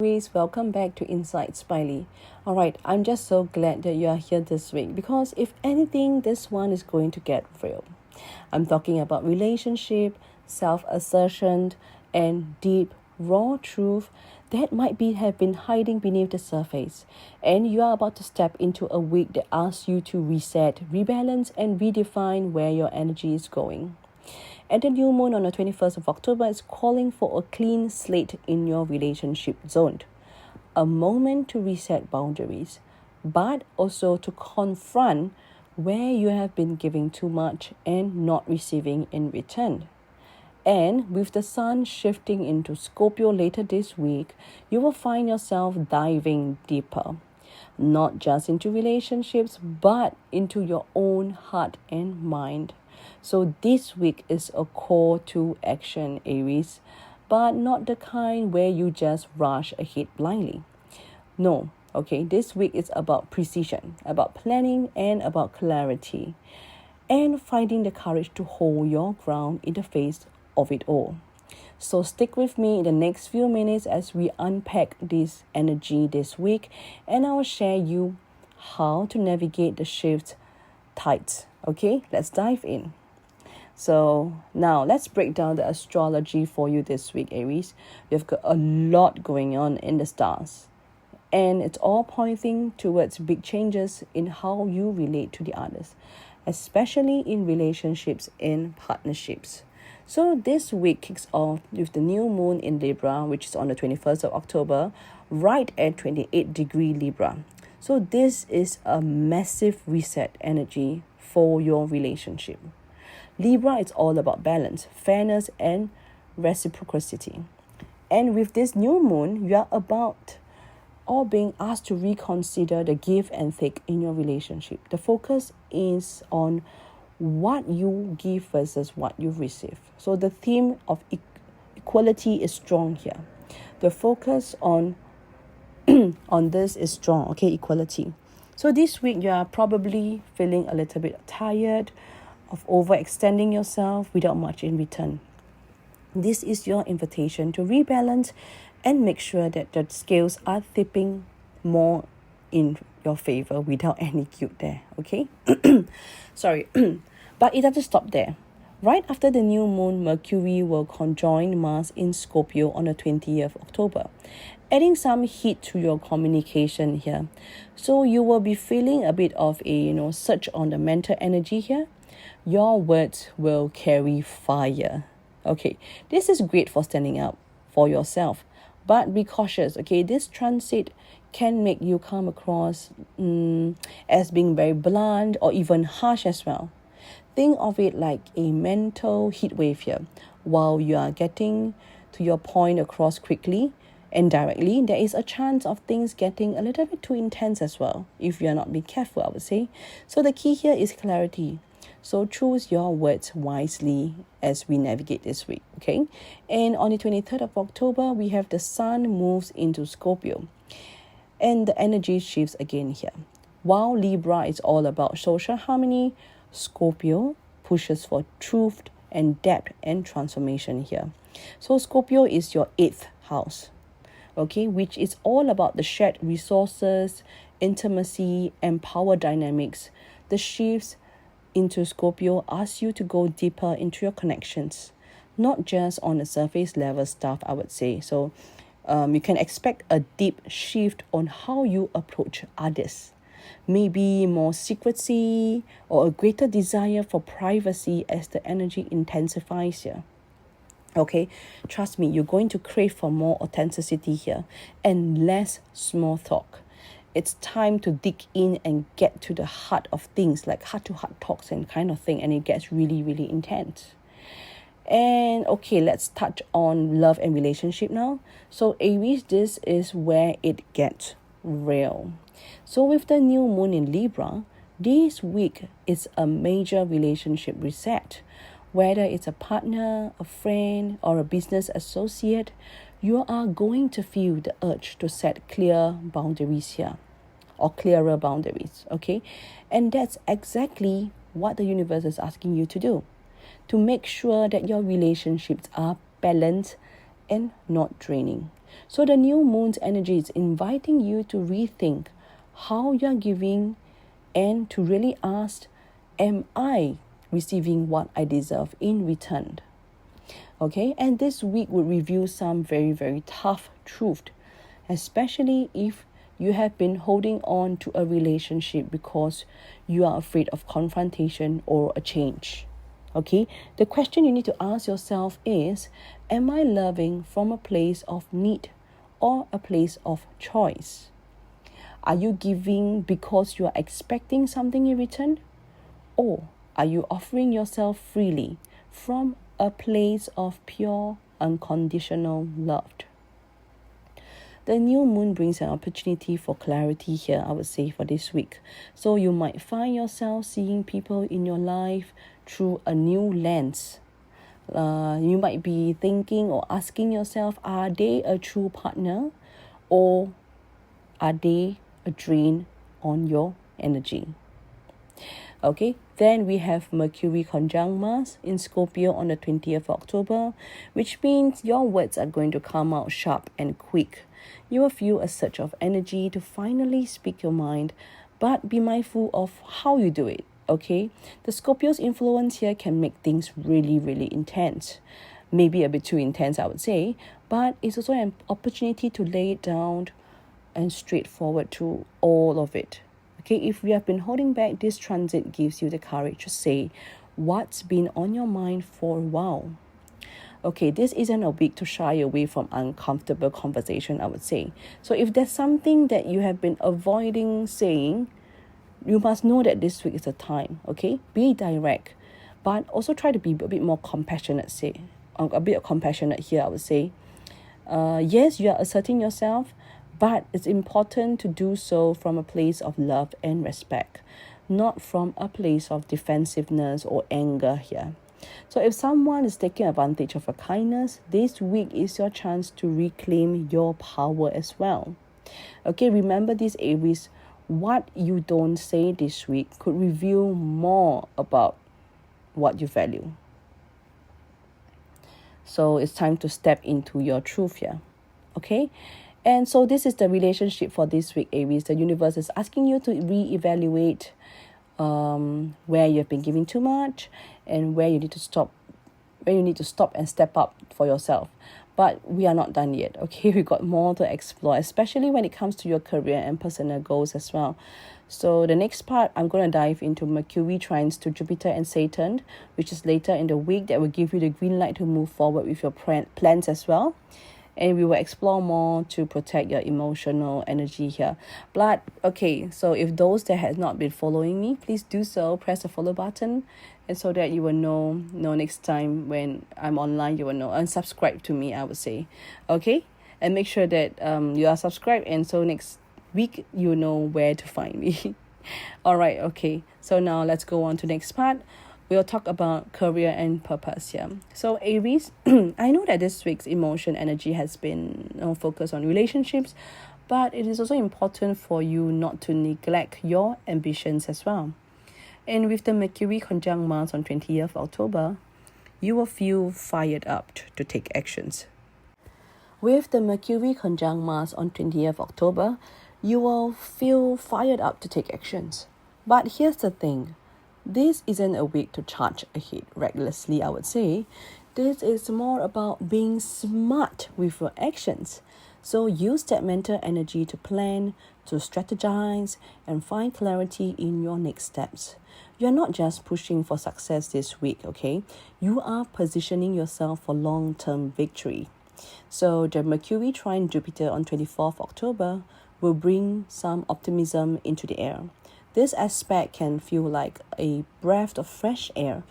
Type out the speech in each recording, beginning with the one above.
Aries, welcome back to Inside Spiley. Alright, I'm just so glad that you are here this week because if anything, this one is going to get real. I'm talking about relationship, self-assertion, and deep, raw truth that have been hiding beneath the surface. And you are about to step into a week that asks you to reset, rebalance, and redefine where your energy is going. And the new moon on the 21st of October is calling for a clean slate in your relationship zone. A moment to reset boundaries, but also to confront where you have been giving too much and not receiving in return. And with the sun shifting into Scorpio later this week, you will find yourself diving deeper. Not just into relationships, but into your own heart and mind. So this week is a call to action, Aries, but not the kind where you just rush ahead blindly. No, okay, this week is about precision, about planning, and about clarity, and finding the courage to hold your ground in the face of it all. So stick with me in the next few minutes as we unpack this energy this week, and I will share you how to navigate the shift tides. Okay, let's dive in. So now let's break down the astrology for you this week, Aries. You've got a lot going on in the stars, and it's all pointing towards big changes in how you relate to the others, especially in relationships and partnerships. So this week kicks off with the new moon in Libra, which is on the 21st of October, right at 28-degree Libra. So this is a massive reset energy for your relationship. Libra is all about balance, fairness, and reciprocity. And with this new moon, you are about or being asked to reconsider the give and take in your relationship. The focus is on what you give versus what you receive. So the theme of equality is strong here. The focus on this is strong, okay, equality. So this week you are probably feeling a little bit tired of overextending yourself without much in return. This is your invitation to rebalance and make sure that the scales are tipping more in your favor without any guilt there, okay? Sorry, but it doesn't stop there. Right after the new moon, Mercury will conjoin Mars in Scorpio on the 20th of October, adding some heat to your communication here. So you will be feeling a bit of a surge on the mental energy here. Your words will carry fire. Okay, this is great for standing up for yourself, but be cautious, okay? This transit can make you come across as being very blunt or even harsh as well. Think of it like a mental heat wave here. While you are getting to your point across quickly and directly, there is a chance of things getting a little bit too intense as well, if you are not being careful, I would say. So the key here is clarity. So choose your words wisely as we navigate this week, okay? And on the 23rd of October, we have the sun moves into Scorpio, and the energy shifts again here. While Libra is all about social harmony, Scorpio pushes for truth and depth and transformation here. So Scorpio is your 8th house, okay, which is all about the shared resources, intimacy, and power dynamics. The shifts into Scorpio asks you to go deeper into your connections, not just on the surface level stuff, I would say. So you can expect a deep shift on how you approach others. Maybe more secrecy or a greater desire for privacy as the energy intensifies here. Okay, trust me, you're going to crave for more authenticity here and less small talk. It's time to dig in and get to the heart of things, like heart-to-heart talks and kind of thing, and it gets really, really intense. And okay, let's touch on love and relationship now. So Aries, this is where it gets real. So with the new moon in Libra, this week is a major relationship reset. Whether it's a partner, a friend, or a business associate, you are going to feel the urge to set clear boundaries here, or clearer boundaries, okay? And that's exactly what the universe is asking you to do, to make sure that your relationships are balanced and not draining. So the new moon's energy is inviting you to rethink how you're giving and to really ask, am I receiving what I deserve in return? Okay, and this week will reveal some very, very tough truth, especially if you have been holding on to a relationship because you are afraid of confrontation or a change. Okay, the question you need to ask yourself is, am I loving from a place of need or a place of choice? Are you giving because you are expecting something in return? Or are you offering yourself freely from a place of pure, unconditional love? The new moon brings an opportunity for clarity here, I would say, for this week. So you might find yourself seeing people in your life through a new lens. You might be thinking or asking yourself, are they a true partner or are they a drain on your energy? Okay, then we have Mercury conjunct Mars in Scorpio on the 20th of October, which means your words are going to come out sharp and quick. You will feel a surge of energy to finally speak your mind, but be mindful of how you do it, okay? The Scorpio's influence here can make things really, really intense. Maybe a bit too intense, I would say, but it's also an opportunity to lay it down and straightforward to all of it. Okay, if we have been holding back, this transit gives you the courage to say what's been on your mind for a while. Okay, this isn't a week to shy away from uncomfortable conversation, I would say. So if there's something that you have been avoiding saying, you must know that this week is a time, okay? Be direct, but also try to be a bit more compassionate, a bit compassionate here, I would say. Yes, you are asserting yourself, but it's important to do so from a place of love and respect, not from a place of defensiveness or anger here. So if someone is taking advantage of your kindness, this week is your chance to reclaim your power as well. Okay, remember this, Aries, what you don't say this week could reveal more about what you value. So it's time to step into your truth here. Okay? And so this is the relationship for this week, Aries. The universe is asking you to reevaluate where you've been giving too much and where you need to stop and step up for yourself. But we are not done yet, okay? We got more to explore, especially when it comes to your career and personal goals as well. So the next part, I'm going to dive into Mercury trines to Jupiter and Saturn, which is later in the week, that will give you the green light to move forward with your plans as well. And we will explore more to protect your emotional energy here. But, okay, so if those that have not been following me, please do so. Press the follow button, and so that you will know next time when I'm online, you will know. And subscribe to me, I would say. Okay? And make sure that you are subscribed, and so next week, you know where to find me. All right, okay. So now let's go on to the next part. We'll talk about career and purpose here. So Aries, I know that this week's emotion energy has been focused on relationships, but it is also important for you not to neglect your ambitions as well. And with the Mercury conjunct Mars on 20th October, you will feel fired up to take actions. With the Mercury conjunct Mars on 20th October, you will feel fired up to take actions. But here's the thing. This isn't a week to charge ahead recklessly, I would say. This is more about being smart with your actions. So use that mental energy to plan, to strategize, and find clarity in your next steps. You're not just pushing for success this week, okay? You are positioning yourself for long-term victory. So the Mercury trine Jupiter on 24th October will bring some optimism into the air. This aspect can feel like a breath of fresh air,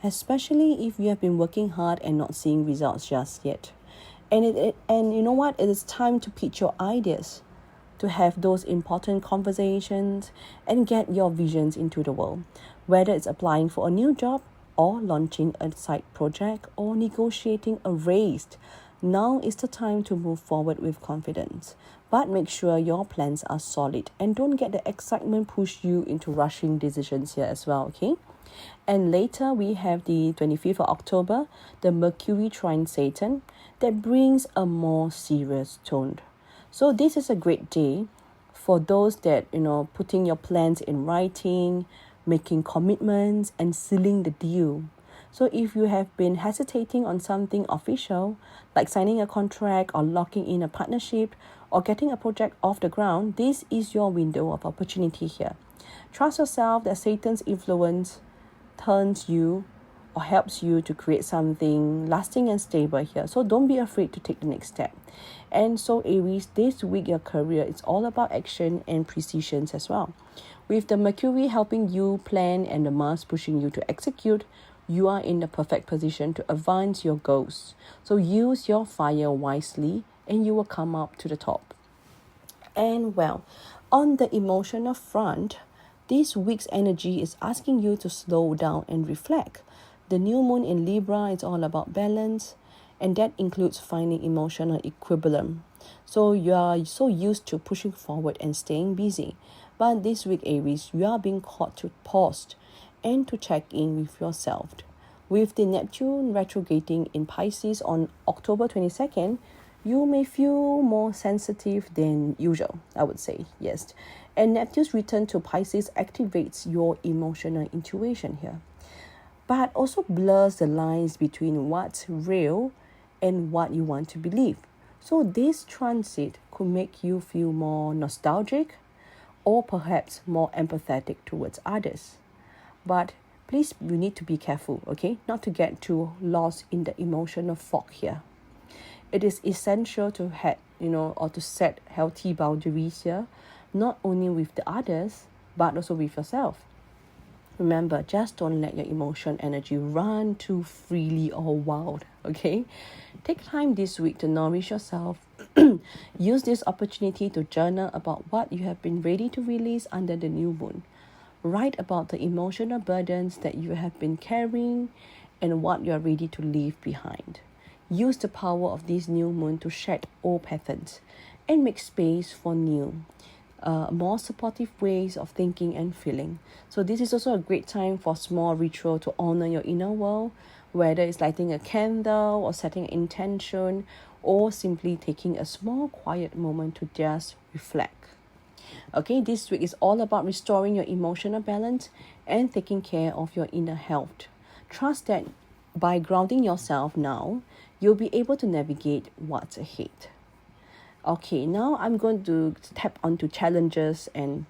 especially if you have been working hard and not seeing results just yet. And you know what? It is time to pitch your ideas, to have those important conversations and get your visions into the world. Whether it's applying for a new job or launching a side project or negotiating a raise, now is the time to move forward with confidence. But make sure your plans are solid and don't get the excitement push you into rushing decisions here as well, okay? And later we have the 25th of October, the Mercury trine Saturn, that brings a more serious tone. So this is a great day for those that, putting your plans in writing, making commitments and sealing the deal. So if you have been hesitating on something official, like signing a contract or locking in a partnership or getting a project off the ground, this is your window of opportunity here. Trust yourself that Satan's influence turns you or helps you to create something lasting and stable here. So don't be afraid to take the next step. And so Aries, this week your career is all about action and precision as well. With the Mercury helping you plan and the Mars pushing you to execute, you are in the perfect position to advance your goals. So use your fire wisely and you will come up to the top. And well, on the emotional front, this week's energy is asking you to slow down and reflect. The new moon in Libra is all about balance, and that includes finding emotional equilibrium. So you are so used to pushing forward and staying busy. But this week, Aries, you are being called to pause and to check in with yourself. With the Neptune retrograding in Pisces on October 22nd, you may feel more sensitive than usual, I would say, yes. And Neptune's return to Pisces activates your emotional intuition here, but also blurs the lines between what's real and what you want to believe. So this transit could make you feel more nostalgic or perhaps more empathetic towards others. But please, you need to be careful, okay? Not to get too lost in the emotional fog here. It is essential to have, or to set healthy boundaries here, not only with the others, but also with yourself. Remember, just don't let your emotion energy run too freely or wild, okay? Take time this week to nourish yourself. Use this opportunity to journal about what you have been ready to release under the new moon. Write about the emotional burdens that you have been carrying and what you are ready to leave behind. Use the power of this new moon to shed old patterns and make space for new, more supportive ways of thinking and feeling. So this is also a great time for small ritual to honor your inner world, whether it's lighting a candle or setting an intention or simply taking a small quiet moment to just reflect. Okay, this week is all about restoring your emotional balance and taking care of your inner health. Trust that by grounding yourself now, you'll be able to navigate what's ahead. Okay, now I'm going to tap onto challenges and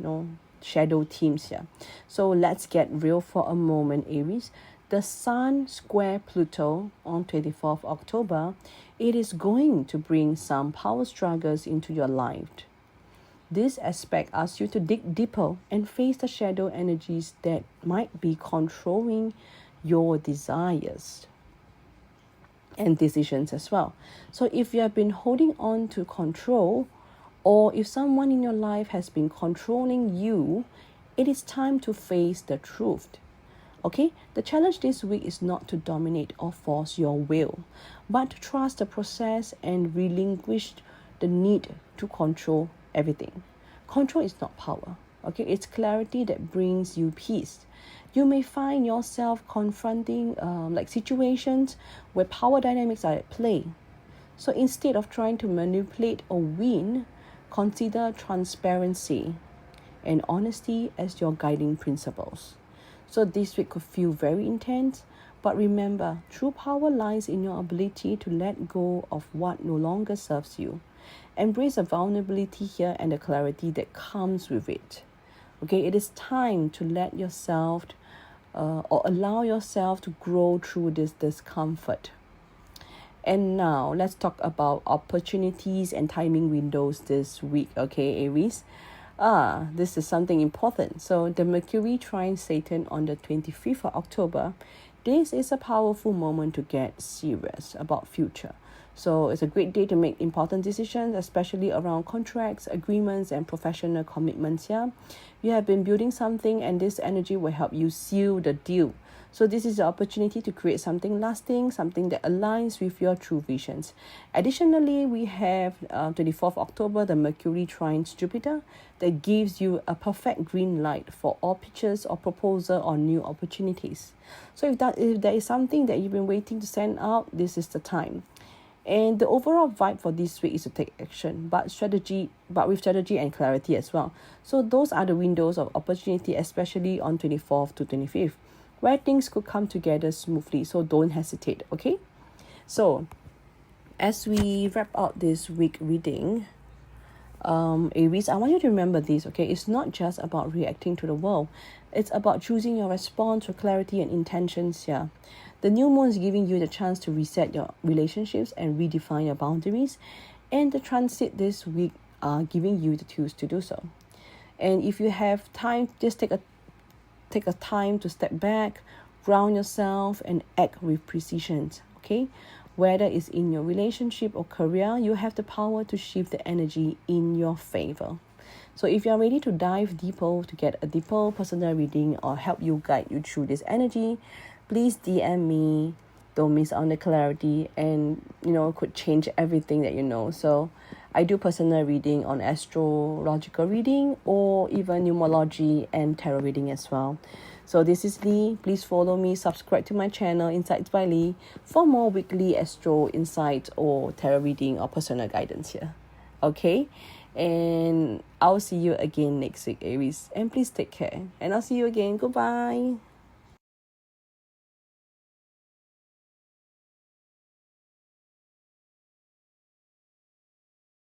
shadow themes here. So let's get real for a moment, Aries. The Sun square Pluto on 24th October, it is going to bring some power struggles into your life. This aspect asks you to dig deeper and face the shadow energies that might be controlling your desires and decisions as well. So if you have been holding on to control, or if someone in your life has been controlling you, it is time to face the truth. Okay, the challenge this week is not to dominate or force your will, but to trust the process and relinquish the need to control everything. Control is not power. Okay, it's clarity that brings you peace. You may find yourself confronting situations where power dynamics are at play. So instead of trying to manipulate or win, consider transparency and honesty as your guiding principles. So this week could feel very intense, but remember, true power lies in your ability to let go of what no longer serves you. Embrace the vulnerability here and the clarity that comes with it. Okay, it is time to let yourself or allow yourself to grow through this discomfort. And now let's talk about opportunities and timing windows this week, okay, Aries? This is something important. So the Mercury trine Saturn on the 25th of October, this is a powerful moment to get serious about future. So it's a great day to make important decisions, especially around contracts, agreements, and professional commitments here. You have been building something, and this energy will help you seal the deal. So this is the opportunity to create something lasting, something that aligns with your true visions. Additionally, we have 24th October, the Mercury trines Jupiter, that gives you a perfect green light for all pitches or proposal or new opportunities. So if there is something that you've been waiting to send out, this is the time. And the overall vibe for this week is to take action, but with strategy and clarity as well. So those are the windows of opportunity, especially on 24th to 25th, where things could come together smoothly. So don't hesitate, okay? So as we wrap out this week reading, Aries, I want you to remember this, okay? It's not just about reacting to the world. It's about choosing your response with clarity and intentions here. The new moon is giving you the chance to reset your relationships and redefine your boundaries. And the transit this week are giving you the tools to do so. And if you have time, just take a time to step back, ground yourself, and act with precision, okay? Whether it's in your relationship or career, you have the power to shift the energy in your favor. So if you're ready to dive deeper, to get a deeper personal reading or help you guide you through this energy, please DM me. Don't miss on the clarity, and could change everything that you know. So I do personal reading on astrological reading or even numerology and tarot reading as well. So this is Lee. Please follow me, subscribe to my channel Insights by Lee for more weekly astro insights or tarot reading or personal guidance here. Okay? And I'll see you again next week, Aries. And please take care. And I'll see you again. Goodbye.